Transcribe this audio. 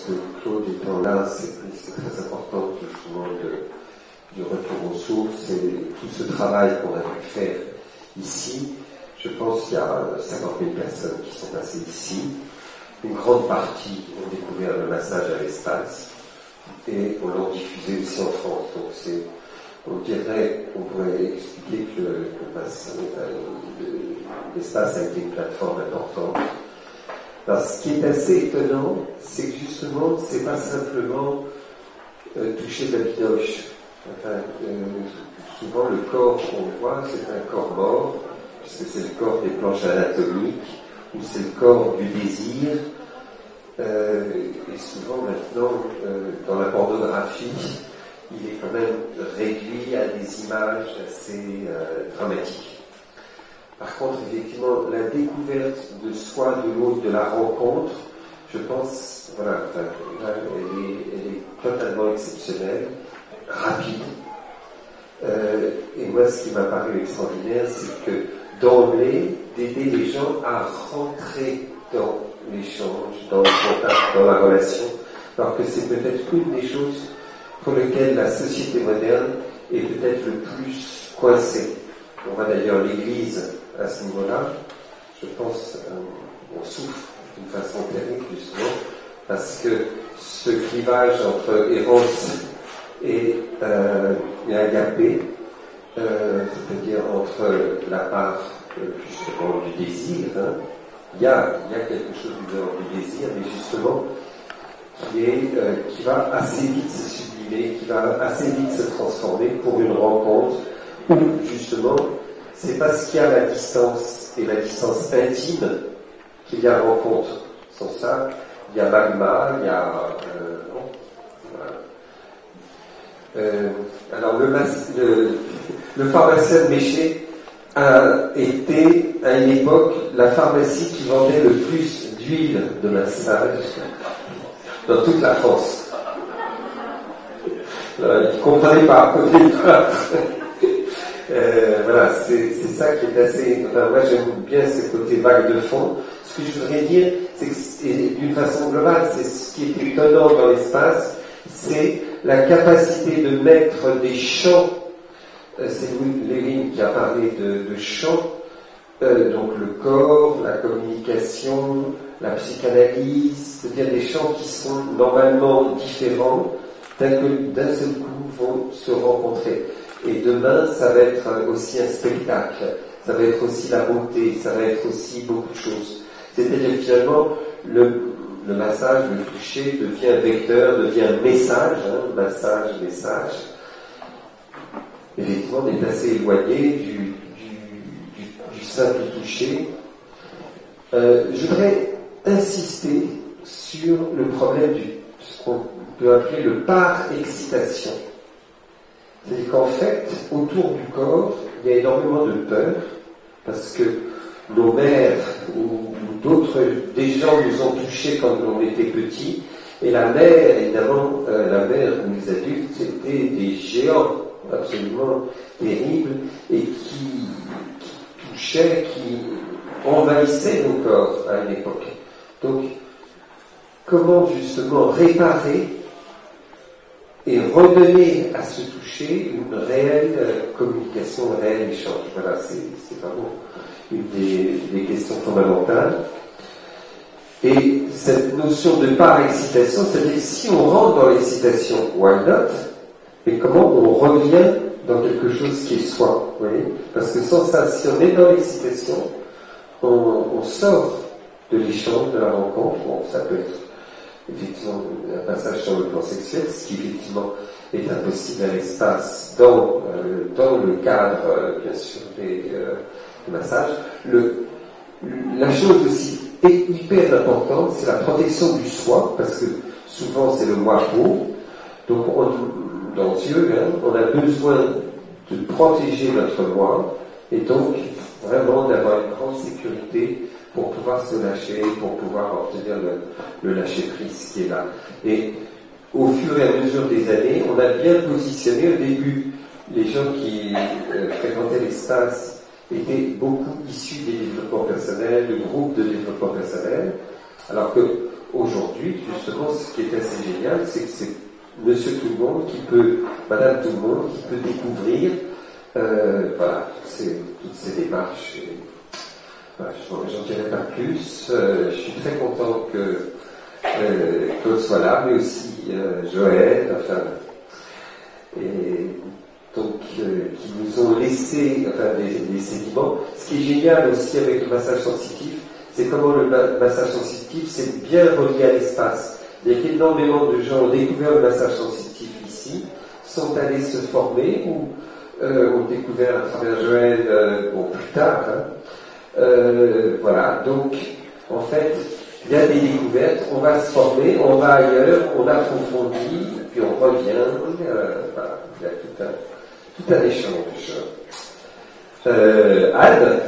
que Claude étant là, c'est très important justement du retour aux sources et tout ce travail qu'on a pu faire ici. Je pense qu'il y a 50 000 personnes qui sont passées ici. Une grande partie ont découvert le massage à l'espace et on l'a diffusé aussi en France. Donc on pourrait expliquer que l'espace a été une plateforme importante. Alors, ce qui est assez étonnant, c'est que justement, c'est pas simplement toucher de la bidoche. Enfin, souvent, le corps qu'on voit, c'est un corps mort, puisque c'est le corps des planches anatomiques, ou c'est le corps du désir. Et souvent, maintenant, dans la pornographie, il est quand même réduit à des images assez dramatiques. Par contre, effectivement, la découverte de soi, de l'autre, de la rencontre, je pense, voilà, elle est totalement exceptionnelle, rapide. Et moi, ce qui m'a paru extraordinaire, c'est que d'emblée, d'aider les gens à rentrer dans l'échange, dans le contact, dans la relation, alors que c'est peut-être une des choses pour lesquelles la société moderne est peut-être le plus coincée. On voit d'ailleurs l'Église à ce niveau-là. Je pense on souffre d'une façon terrible, justement, parce que ce clivage entre Eros et agapé, c'est-à-dire entre la part justement du désir, il y a quelque chose du dehors du désir, mais justement qui va assez vite se sublimer, qui va assez vite se transformer pour une rencontre où justement c'est parce qu'il y a la distance et la distance intime qu'il y a rencontre. Sans ça, il y a magma, il y a alors le pharmacien de Méché a été à une époque la pharmacie qui vendait le plus d'huile de massage dans toute la France. Il ne comprenait pas au départ. Voilà, c'est ça qui est assez... Enfin, moi j'aime bien ce côté vague de fond. Ce que je voudrais dire, c'est que d'une façon globale, c'est ce qui est étonnant dans l'espace, c'est la capacité de mettre des champs. C'est Lévin qui a parlé de champs, donc le corps, la communication, la psychanalyse, c'est-à-dire des champs qui sont normalement différents, d'un seul coup vont se rencontrer. Et demain, ça va être aussi un spectacle, ça va être aussi la beauté, ça va être aussi beaucoup de choses. C'est-à-dire finalement, le massage, le toucher devient vecteur, devient message, massage, message. Effectivement, on est assez éloigné du simple toucher. Je voudrais insister sur le problème ce qu'on peut appeler le par-excitation. C'est-à-dire qu'en fait, autour du corps, il y a énormément de peur, parce que nos mères ou des gens nous ont touchés quand on était petits, et la mère, évidemment, la mère ou les adultes, c'était des géants absolument terribles, et qui touchaient, qui envahissaient nos corps à une époque. Donc, comment justement réparer et redonner à ce toucher une réelle communication, un réel échange. Voilà, c'est vraiment une des questions fondamentales. Et cette notion de par-excitation, c'est-à-dire si on rentre dans l'excitation, why not? Mais comment on revient dans quelque chose qui est soi, vous voyez? Parce que sans ça, si on est dans l'excitation, on sort de l'échange, de la rencontre. Bon, ça peut être effectivement un passage sur le plan sexuel, ce qui effectivement est impossible à l'espace dans le cadre, bien sûr, des massages. La chose aussi est hyper importante, c'est la protection du soi, parce que souvent c'est le moi beau, donc dans Dieu, on a besoin de protéger notre moi, et donc vraiment d'avoir une grande sécurité pour pouvoir se lâcher, pour pouvoir obtenir le lâcher-prise qui est là. Et au fur et à mesure des années, on a bien positionné au début. Les gens qui fréquentaient l'espace étaient beaucoup issus des développements personnels, de groupes de développement personnel, alors que aujourd'hui, justement, ce qui est assez génial, c'est que c'est monsieur tout le monde qui peut, madame tout le monde qui peut découvrir voilà, toutes ces démarches. Et, voilà, j'en dirai pas plus. Je suis très content que Claude soit là, mais aussi Joël, enfin, et donc qui nous ont laissé des sédiments. Ce qui est génial aussi avec le massage sensitif, c'est comment le massage sensitif c'est bien relié à l'espace. Il y a qu'énormément de gens ont découvert le massage sensitif ici, sont allés se former ou ont découvert à travers Joël plus tard. Hein. Voilà, donc en fait, il y a des découvertes, on va se former, on va ailleurs, on approfondit, puis on revient. Voilà, il y a tout un échange. Anne,